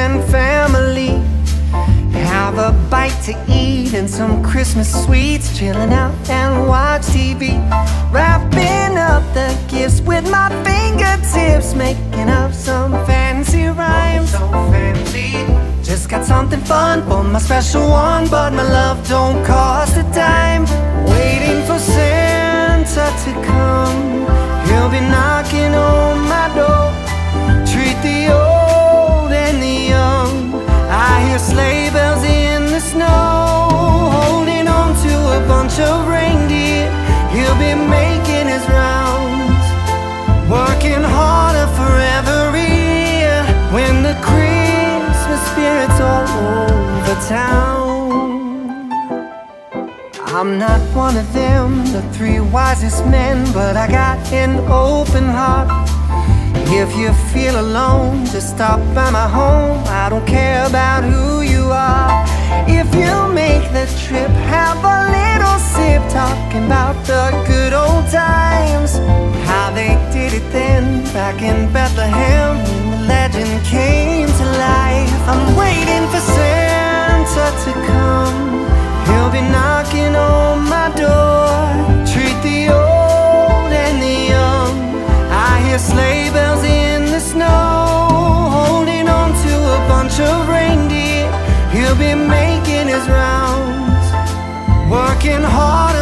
and family. Have a bite to eat and some Christmas sweets. Chilling out and watch TV. Wrapping up the gifts with my fingertips. Making up some fancy rhymes. So fancy. Just got something fun for my special one, but my love don't cost a dime. Waiting for Santa to come. He'll be knocking on my door. Treat the old and the young. I hear sleigh bells in the snow. Holding on to a bunch of reindeer. He'll be making his rounds. Working harder for every year. When the Christmas spirit's all over town. I'm not one of them, the three wisest men, but I got an open heart. If you feel alone, just stop by my home. I don't care about who you are. If you make the trip, have a little sip. Talking about the good old times. How they did it then, back in Bethlehem, when the legend came to life. I'm waiting for Santa to come. He'll be knocking on my door. Treat the old and the young. I hear sleigh bells in the snow. Holding on to a bunch of reindeer. He'll be making his rounds. Working hard